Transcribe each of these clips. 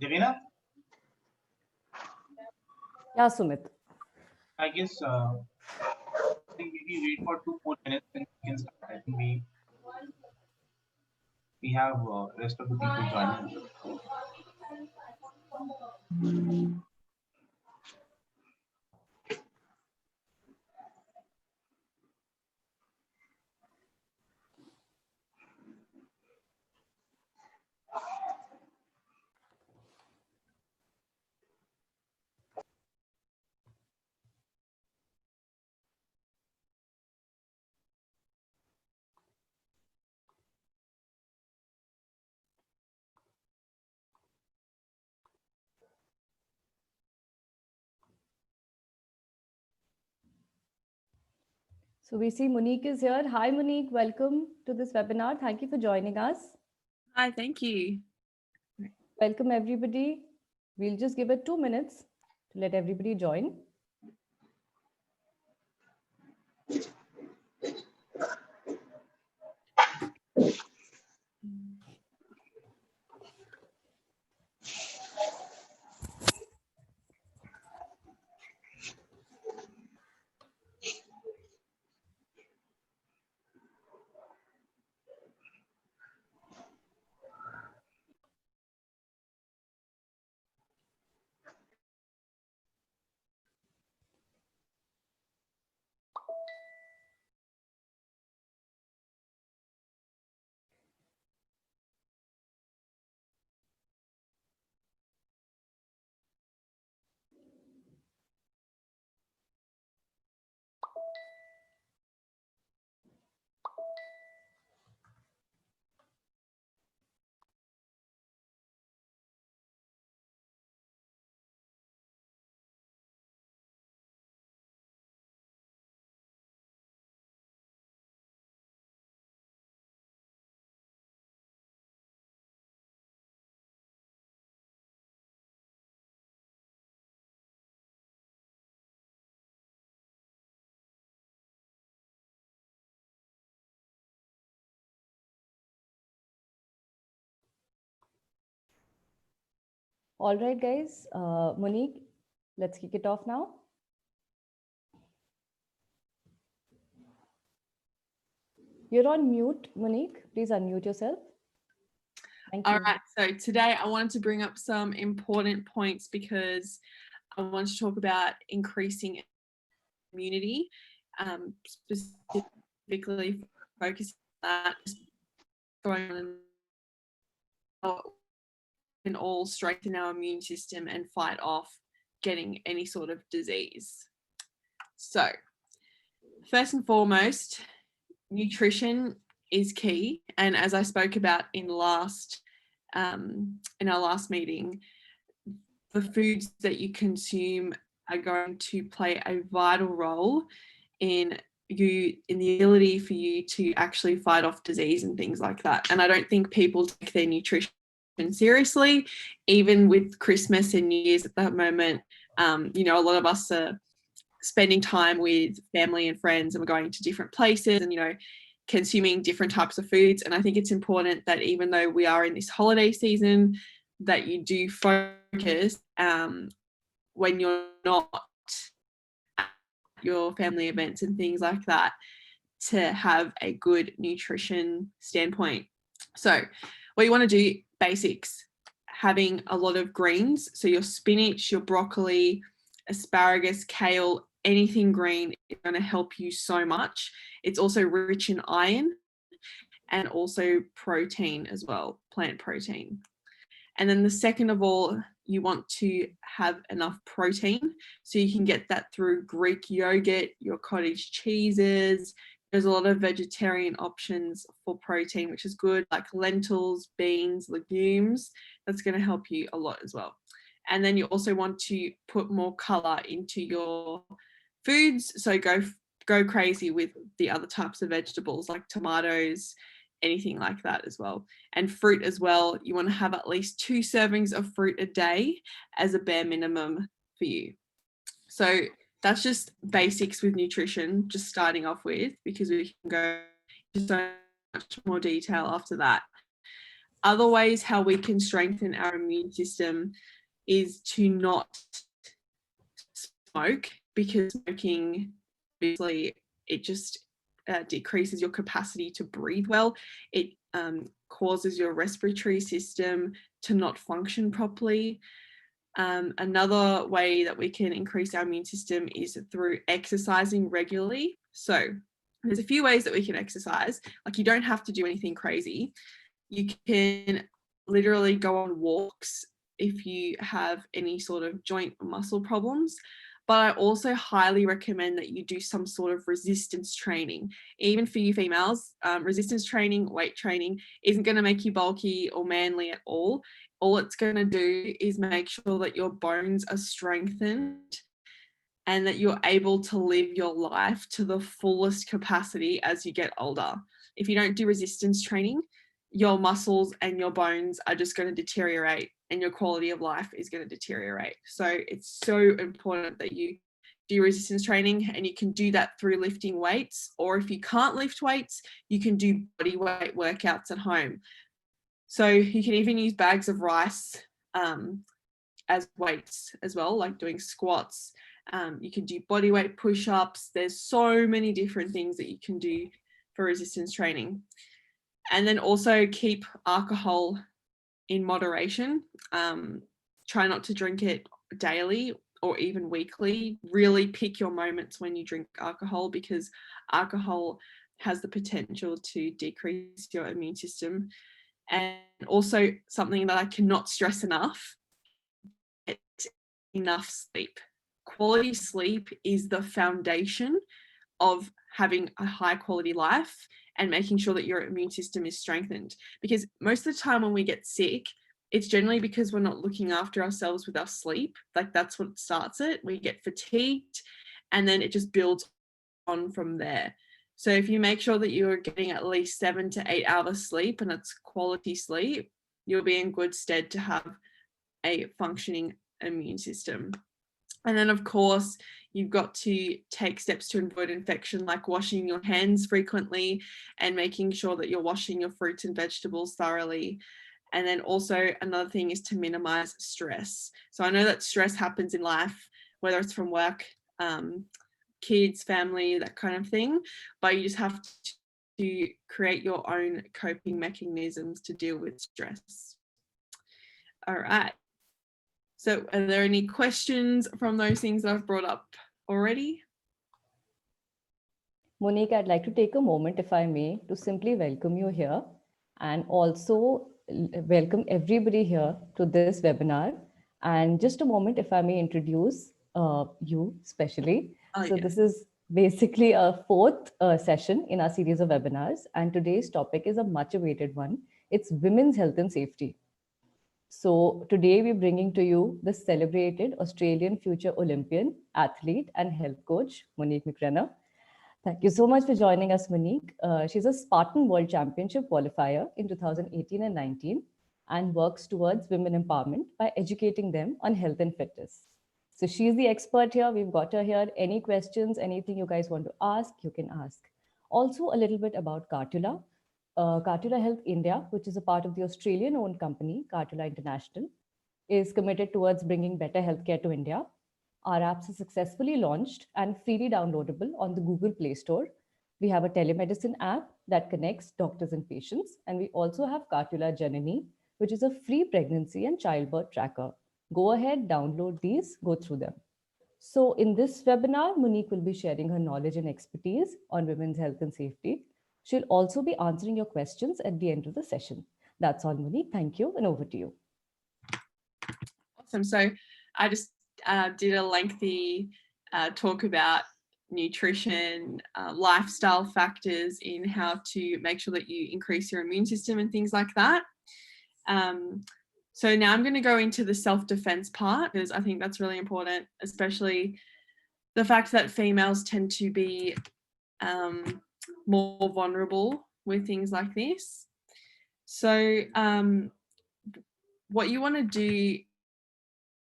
Devina? Yeah, Sumit. I guess I think maybe wait for 2 more minutes and we can start. I think we have rest of the people joining. So we see Monique is here. Hi, Monique. Welcome to this webinar. Thank you for joining us. Hi, thank you. Welcome, everybody. We'll just give it 2 minutes to let everybody join. All right, guys. Monique, let's kick it off now. You're on mute, Monique. Please unmute yourself. Thank you. All right, so today I wanted to bring up some important points because I want to talk about increasing immunity, specifically focusing on that going on and all strengthen our immune system and fight off getting any sort of disease. So first and foremost, nutrition is key, and as I spoke about in our last meeting, the foods that you consume are going to play a vital role in you in the ability for you to actually fight off disease and things like that. And I don't think people take their nutrition seriously, even with Christmas and New Year's at that moment. You know, a lot of us are spending time with family and friends, and we're going to different places and, you know, consuming different types of foods. And I think it's important that even though we are in this holiday season, that you do focus when you're not at your family events and things like that, to have a good nutrition standpoint. So what you want to do, basics, having a lot of greens. So your spinach, your broccoli, asparagus, kale, anything green is going to help you so much. It's also rich in iron and also protein as well, plant protein. And then the second of all, you want to have enough protein. So you can get that through Greek yogurt, your cottage cheeses. There's a lot of vegetarian options for protein, which is good, like lentils, beans, legumes. That's going to help you a lot as well. And then you also want to put more color into your foods. So go crazy with the other types of vegetables like tomatoes, anything like that as well. And fruit as well. You want to have at least 2 servings of fruit a day as a bare minimum for you. So that's just basics with nutrition, just starting off with, because we can go into so much more detail after that. Other ways how we can strengthen our immune system is to not smoke, because smoking, obviously, it just decreases your capacity to breathe well. It causes your respiratory system to not function properly. Another way that we can increase our immune system is through exercising regularly. So there's a few ways that we can exercise. Like, you don't have to do anything crazy. You can literally go on walks if you have any sort of joint or muscle problems. But I also highly recommend that you do some sort of resistance training. Even for you females, resistance training, weight training isn't going to make you bulky or manly at all. All it's going to do is make sure that your bones are strengthened and that you're able to live your life to the fullest capacity as you get older. If you don't do resistance training, your muscles and your bones are just going to deteriorate, and your quality of life is going to deteriorate. So it's so important that you do resistance training, and you can do that through lifting weights, or if you can't lift weights, you can do body weight workouts at home. So you can even use bags of rice as weights as well, like doing squats. You can do body weight push-ups. There's so many different things that you can do for resistance training. And then also keep alcohol in moderation. Try not to drink it daily or even weekly. Really pick your moments when you drink alcohol, because alcohol has the potential to decrease your immune system. And also, something that I cannot stress enough, it's enough sleep. Quality sleep is the foundation of having a high quality life and making sure that your immune system is strengthened. Because most of the time when we get sick, it's generally because we're not looking after ourselves with our sleep. Like, that's what starts it. We get fatigued, and then it just builds on from there. So if you make sure that you're getting at least 7 to 8 hours sleep, and it's quality sleep, you'll be in good stead to have a functioning immune system. And then, of course, you've got to take steps to avoid infection, like washing your hands frequently and making sure that you're washing your fruits and vegetables thoroughly. And then also another thing is to minimize stress. So I know that stress happens in life, whether it's from work, kids, family, that kind of thing, but you just have to create your own coping mechanisms to deal with stress. All right. So are there any questions from those things that I've brought up already? Monique, I'd like to take a moment, if I may, to simply welcome you here, and also welcome everybody here to this webinar. And just a moment, if I may introduce you specially. So yeah. This is basically a fourth session in our series of webinars. And today's topic is a much awaited one. It's women's health and safety. So today we're bringing to you the celebrated Australian future Olympian, athlete and health coach, Monique McCreanor. Thank you so much for joining us, Monique. She's a Spartan World Championship qualifier in 2018 and 19 and works towards women empowerment by educating them on health and fitness. So she's the expert here. We've got her here. Any questions, anything you guys want to ask, you can ask. Also, a little bit about Cartula. Cartula Health India, which is a part of the Australian owned company, Cartula International, is committed towards bringing better healthcare to India. Our apps are successfully launched and freely downloadable on the Google Play Store. We have a telemedicine app that connects doctors and patients. And we also have Cartula Janani, which is a free pregnancy and childbirth tracker. Go ahead, download these, go through them. So in this webinar, Monique will be sharing her knowledge and expertise on women's health and safety. She'll also be answering your questions at the end of the session. That's all, Monique. Thank you, and over to you. Awesome. So I just did a lengthy talk about nutrition, lifestyle factors in how to make sure that you increase your immune system and things like that. So now I'm going to go into the self-defense part, because I think that's really important, especially the fact that females tend to be more vulnerable with things like this. So what you want to do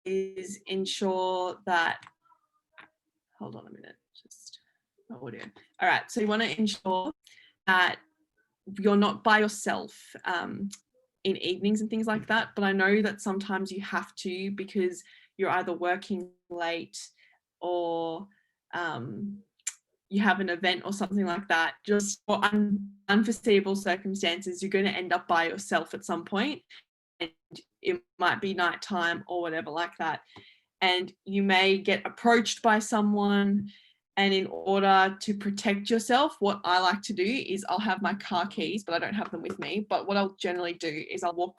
is ensure that, hold on a minute, just audio. All right, so you want to ensure that you're not by yourself in evenings and things like that, but I know that sometimes you have to, because you're either working late or you have an event or something like that. Just for unforeseeable circumstances, you're going to end up by yourself at some point, and it might be nighttime or whatever like that, and you may get approached by someone. And in order to protect yourself, what I like to do is I'll have my car keys, but I don't have them with me. But what I'll generally do is I'll walk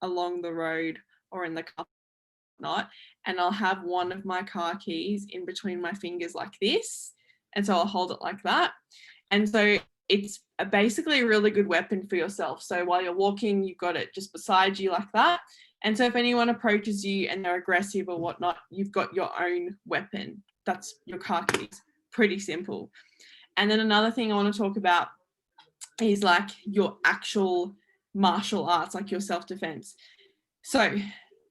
along the road or in the car, and I'll have one of my car keys in between my fingers like this. And so I'll hold it like that. And so it's basically a really good weapon for yourself. So while you're walking, you've got it just beside you like that. And so if anyone approaches you and they're aggressive or whatnot, you've got your own weapon. That's your car keys. Pretty simple. And then another thing I want to talk about is like your actual martial arts, like your self-defense. So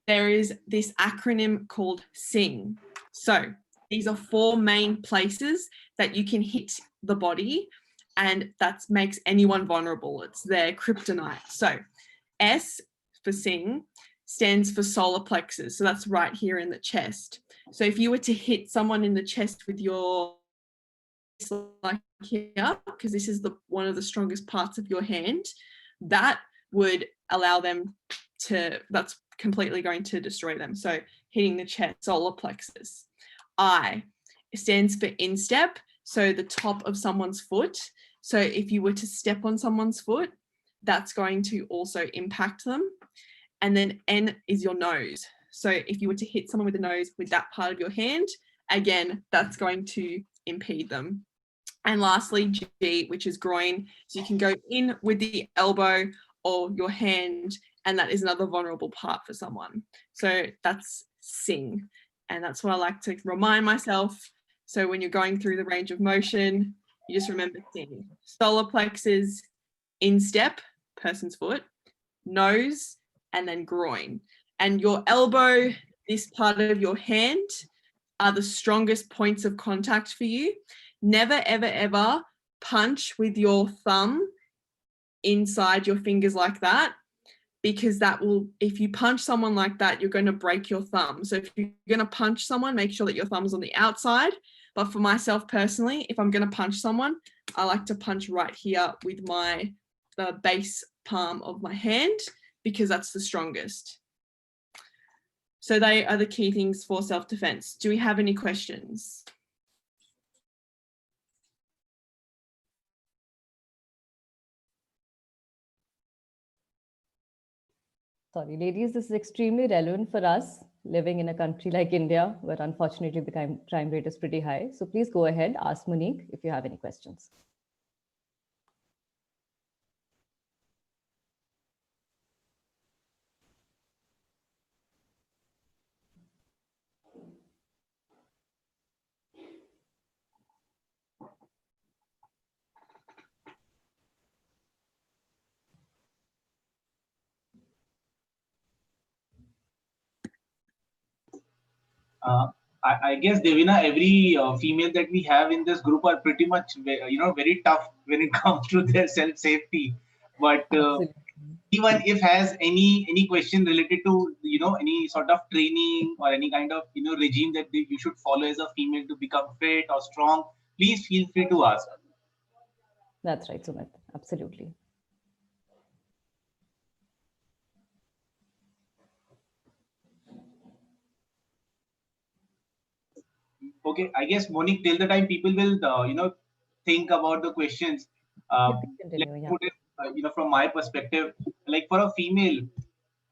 there is this acronym called SING. So these are 4 main places that you can hit the body, and that makes anyone vulnerable. It's their kryptonite. So S for SING stands for solar plexus. So that's right here in the chest. So if you were to hit someone in the chest with your, like here, because this is one of the strongest parts of your hand, that would allow them to, that's completely going to destroy them. So hitting the chest, solar plexus. I stands for instep, so the top of someone's foot. So if you were to step on someone's foot, that's going to also impact them. And then N is your nose. So if you were to hit someone with the nose with that part of your hand, again, that's going to impede them. And lastly, G, which is groin. So you can go in with the elbow or your hand, and that is another vulnerable part for someone. So that's SING. And that's what I like to remind myself. So when you're going through the range of motion, you just remember SING. Solar plexus, instep, person's foot, nose, and then groin. And your elbow, this part of your hand, are the strongest points of contact for you. Never, ever, ever punch with your thumb inside your fingers like that, because that will, if you punch someone like that, you're going to break your thumb. So if you're going to punch someone, make sure that your thumb's on the outside. But for myself personally, if I'm going to punch someone, I like to punch right here with the base palm of my hand, because that's the strongest. So they are the key things for self-defense. Do we have any questions? Sorry, ladies, this is extremely relevant for us living in a country like India, where unfortunately the crime rate is pretty high. So please go ahead, ask Monique if you have any questions. I guess Devina, every female that we have in this group are pretty much very tough when it comes to their self safety. But Absolutely. even if has any question related to any sort of training or any kind of regime that you should follow as a female to become fit or strong, please feel free to ask. That's right, Sumit. Absolutely. Okay, I guess Monique, till the time people will think about the questions, You can let's continue. Yeah. put it from my perspective, like for a female,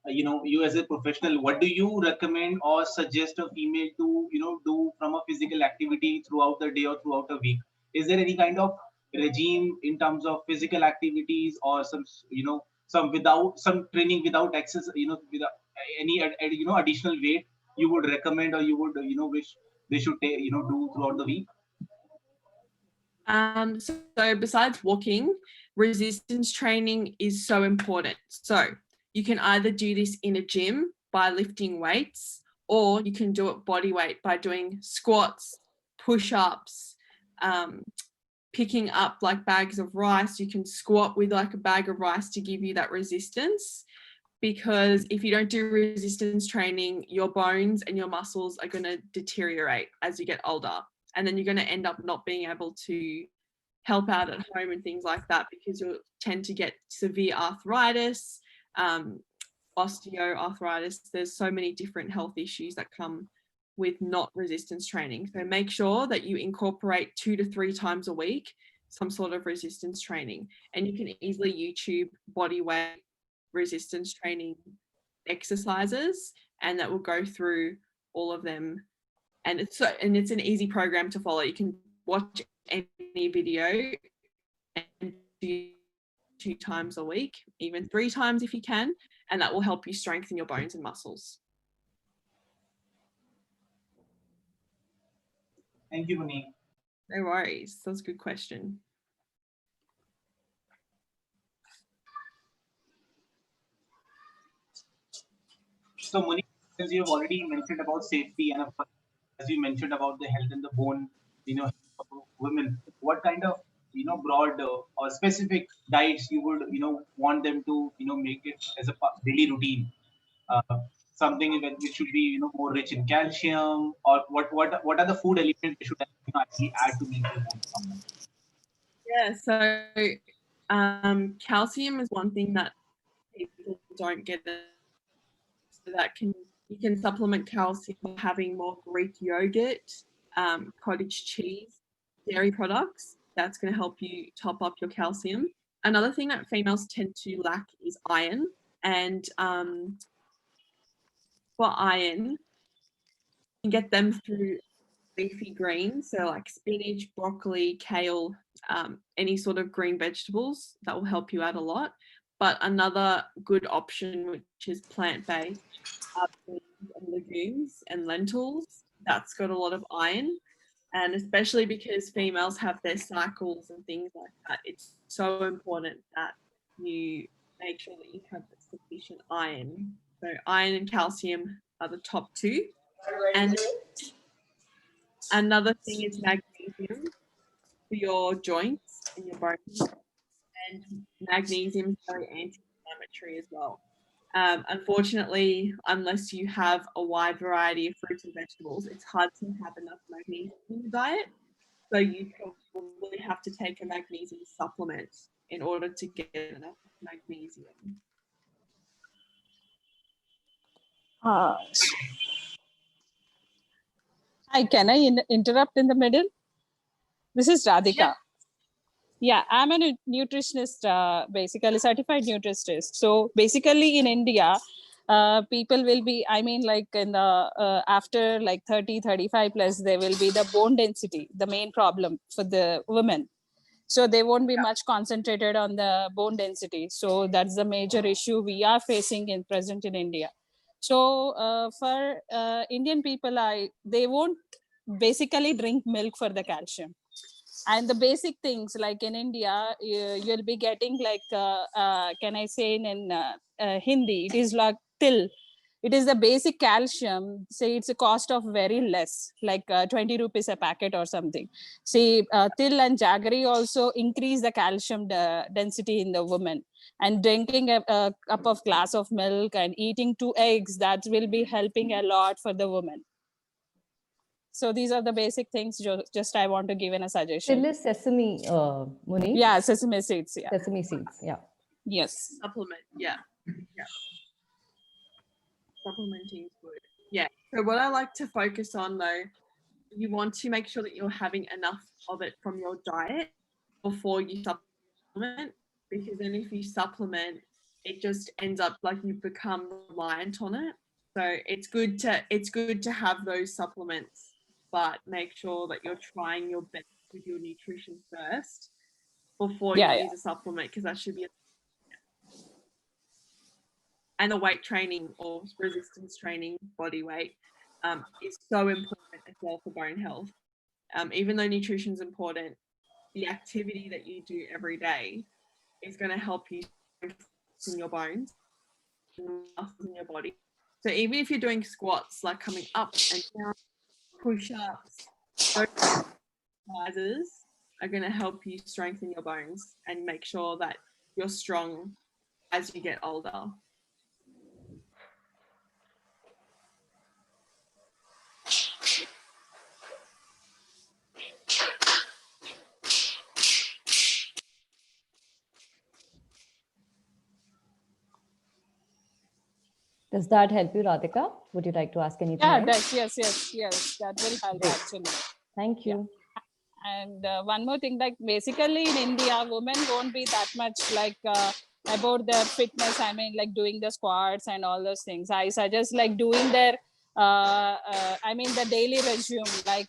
you as a professional, what do you recommend or suggest a female to do from a physical activity throughout the day or throughout a week? Is there any kind of regime in terms of physical activities or some without some training without access, without any additional weight you would recommend or you would wish they should do throughout the week? So besides walking, resistance training is so important. So you can either do this in a gym by lifting weights, or you can do it body weight by doing squats, push-ups, um, picking up like bags of rice. You can squat with like a bag of rice to give you that resistance. Because if you don't do resistance training, your bones and your muscles are going to deteriorate as you get older. And then you're going to end up not being able to help out at home and things like that, because you'll tend to get severe arthritis, osteoarthritis. There's so many different health issues that come with not resistance training. So make sure that you incorporate 2 to 3 times a week some sort of resistance training. And you can easily YouTube body weight resistance training exercises, and that will go through all of them. And it's an easy program to follow. You can watch any video and do 2 times a week, even 3 times if you can, and that will help you strengthen your bones and muscles. Thank you, Monique. No worries. That's a good question. So, Monique, since you have already mentioned about safety and of course, as you mentioned about the health and the bone, of women, what kind of broad or specific diets you would want them to make it as a daily routine? Uh, Something which should be more rich in calcium, or what are the food elements they should actually add to make their bone stronger? Yeah, so calcium is one thing that people don't get. So that you can supplement calcium by having more Greek yogurt, cottage cheese, dairy products. That's going to help you top up your calcium. Another thing that females tend to lack is iron. And for iron, you can get them through leafy greens, so like spinach, broccoli, kale, any sort of green vegetables. That will help you out a lot. But another good option, which is plant-based, are beans and legumes and lentils. That's got a lot of iron. And especially because females have their cycles and things like that, it's so important that you make sure that you have sufficient iron. So iron and calcium are the top 2. And another thing is magnesium for your joints and your bones. And magnesium is very anti-inflammatory as well. Unfortunately, unless you have a wide variety of fruits and vegetables, it's hard to have enough magnesium in your diet. So you probably have to take a magnesium supplement in order to get enough magnesium. Hi, can I interrupt in the middle? This is Radhika. Yeah, I'm a nutritionist, basically certified nutritionist. So basically in India, people will be, I mean, like in the, after like 30, 35 plus, there will be the bone density, the main problem for the women. So they won't be much concentrated on the bone density. So that's the major issue we are facing in present in India. So for Indian people, they won't basically drink milk for the calcium. And the basic things like in India, you'll be getting like, can I say in Hindi, it is like till. it is the basic calcium. Say it's a cost of very less, like 20 rupees a packet or something. See, til and jaggery also increase the calcium density in the woman. And drinking a cup of glass of milk and eating 2 eggs, that will be helping a lot for the woman. So these are the basic things. Just I want to give in a suggestion. Still is sesame, Monique? Yeah, sesame seeds. Yeah. Sesame seeds, yeah. Yes. Supplement, yeah. Supplementing is good. Yeah. So what I like to focus on though, you want to make sure that you're having enough of it from your diet before you supplement, because then if you supplement, it just ends up like you become reliant on it. So it's good to have those supplements, but make sure that you're trying your best with your nutrition first before you use a supplement, because that should be and the weight training or resistance training, body weight, is so important as well for bone health. Even though nutrition is important, the activity that you do every day is going to help you strengthen your bones and muscles in your body. So even if you're doing squats, like coming up and down, push-ups, those exercises are going to help you strengthen your bones and make sure that you're strong as you get older. Does that help you, Radhika? Would you like to ask anything Yeah, else? yes. That will help actually. Thank you. Yeah. And one more thing, like basically in India, women won't be that much like about their fitness. I mean, like doing the squats and all those things. I suggest like doing their, the daily regime, like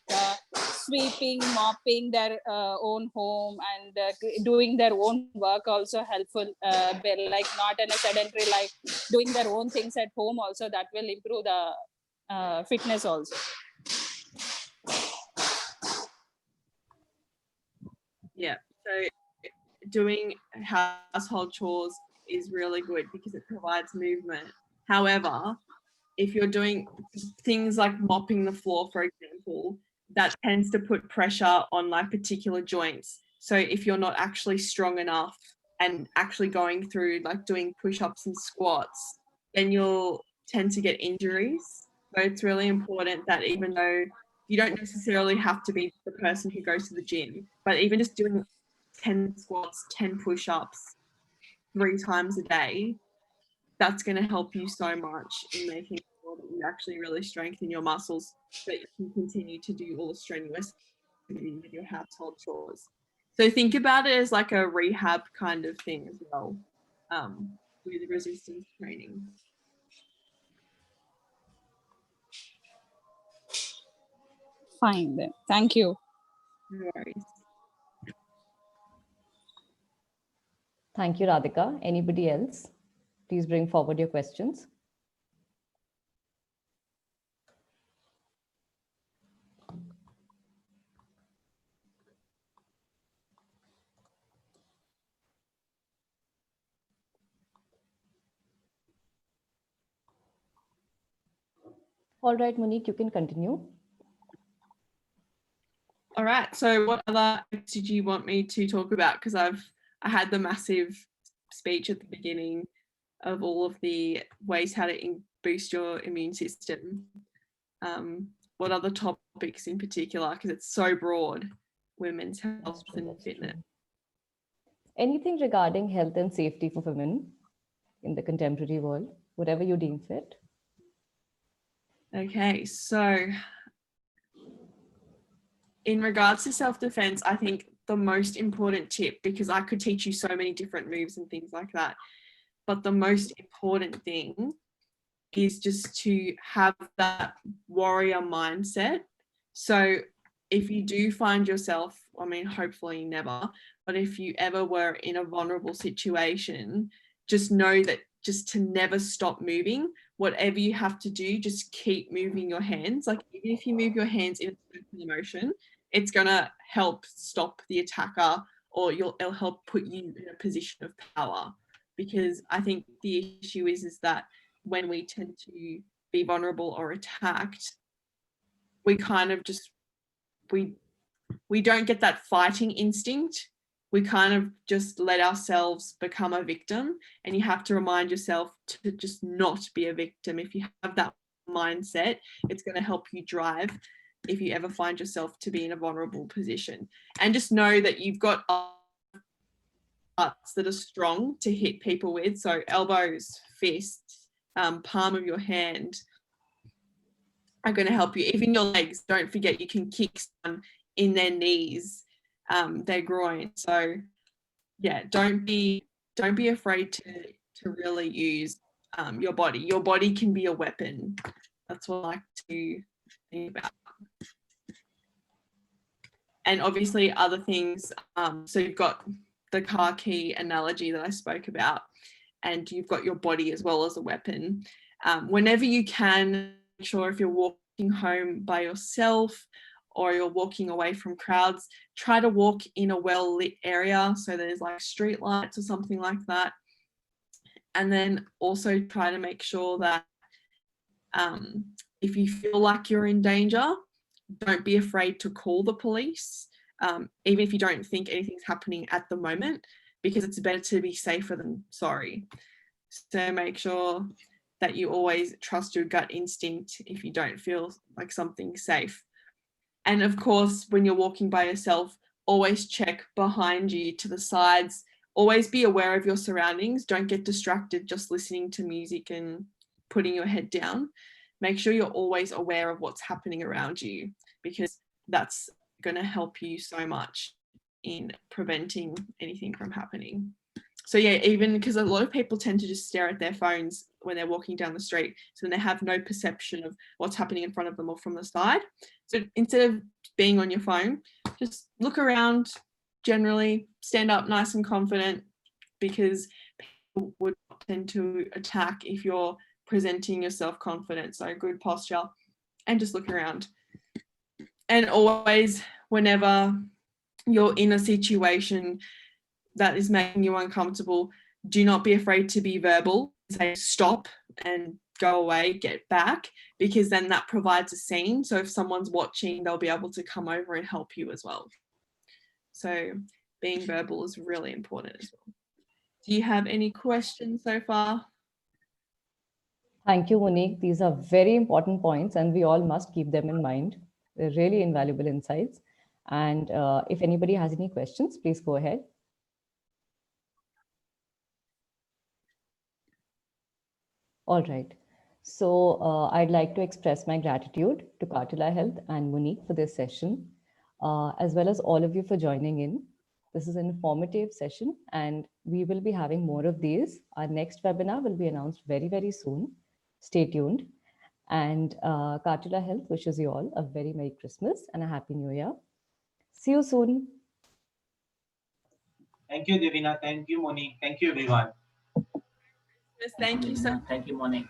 sweeping, mopping their own home and doing their own work also helpful. Like not in a sedentary, like doing their own things at home also, that will improve the fitness also. Yeah, so doing household chores is really good because it provides movement. However, if you're doing things like mopping the floor, for example, that tends to put pressure on like particular joints. So if you're not actually strong enough and actually going through like doing push-ups and squats, then you'll tend to get injuries. So it's really important that even though you don't necessarily have to be the person who goes to the gym, but even just doing 10 squats, 10 push-ups 3 times a day, that's going to help you so much in making sure that you actually really strengthen your muscles so that you can continue to do all the strenuous activity with your household chores. So think about it as like a rehab kind of thing as well, with resistance training. Fine then. Thank you. No worries. Thank you, Radhika. Anybody else? Please bring forward your questions. All right, Monique, you can continue. All right. So what other did you want me to talk about? Because I had the massive speech at the beginning of all of the ways how to boost your immune system. What other topics in particular? Because it's so broad, women's health and fitness. Anything regarding health and safety for women in the contemporary world, whatever you deem fit. Okay, so in regards to self-defense, I think the most important tip, because I could teach you so many different moves and things like that, but the most important thing is just to have that warrior mindset. So if you do find yourself, I mean, hopefully never, but if you ever were in a vulnerable situation, just know that just to never stop moving. Whatever you have to do, just keep moving your hands. Like even if you move your hands in a circular motion, it's gonna help stop the attacker, or it'll help put you in a position of power. Because I think the issue is that when we tend to be vulnerable or attacked, we kind of just, we don't get that fighting instinct. We kind of just let ourselves become a victim, and you have to remind yourself to just not be a victim. If you have that mindset, it's going to help you drive if you ever find yourself to be in a vulnerable position. And just know that you've got parts that are strong to hit people with. So elbows, fists, palm of your hand are going to help you. Even your legs, don't forget you can kick someone in their knees, their groin. So yeah, don't be afraid to really use your body. Your body can be a weapon. That's what I like to think about. And obviously other things, so you've got the car key analogy that I spoke about, and you've got your body as well as a weapon. Whenever you can, make sure if you're walking home by yourself or you're walking away from crowds, try to walk in a well-lit area, so there's like street lights or something like that. And then also try to make sure that if you feel like you're in danger, don't be afraid to call the police, even if you don't think anything's happening at the moment, because it's better to be safer than sorry. So make sure that you always trust your gut instinct if you don't feel like something's safe. And of course, when you're walking by yourself, always check behind you, to the sides. Always be aware of your surroundings. Don't get distracted just listening to music and putting your head down. Make sure you're always aware of what's happening around you, because that's going to help you so much in preventing anything from happening. So yeah, even because a lot of people tend to just stare at their phones when they're walking down the street, so then they have no perception of what's happening in front of them or from the side. So instead of being on your phone, just look around, generally stand up nice and confident, because people would tend to attack if you're presenting yourself confident. So good posture, and just look around. And always, whenever you're in a situation that is making you uncomfortable, do not be afraid to be verbal. Say stop and go away, get back, because then that provides a scene. So if someone's watching, they'll be able to come over and help you as well. So being verbal is really important as well. Do you have any questions so far? Thank you, Monique. These are very important points, and we all must keep them in mind. They're really invaluable insights. And if anybody has any questions, please go ahead. All right. So I'd like to express my gratitude to Cartula Health and Monique for this session, as well as all of you for joining in. This is an informative session, and we will be having more of these. Our next webinar will be announced very, very soon. Stay tuned. And Cartula Health wishes you all a very Merry Christmas and a Happy New Year. See you soon. Thank you, Divina. Thank you, Monique. Thank you, everyone. Thank you so much. Thank you, Monique.